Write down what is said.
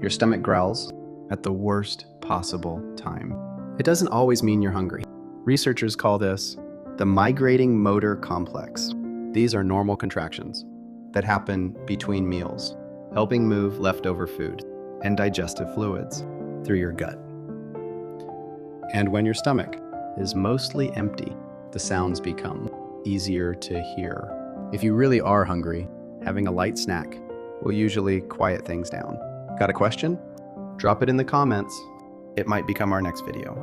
Your stomach growls at the worst possible time. It doesn't always mean you're hungry. Researchers call this the Migrating Motor Complex. These are normal contractions that happen between meals, helping move leftover food and digestive fluids through your gut. And when your stomach is mostly empty, the sounds become easier to hear. If you really are hungry, having a light snack will usually quiet things down. Got a question? Drop it in the comments. It might become our next video.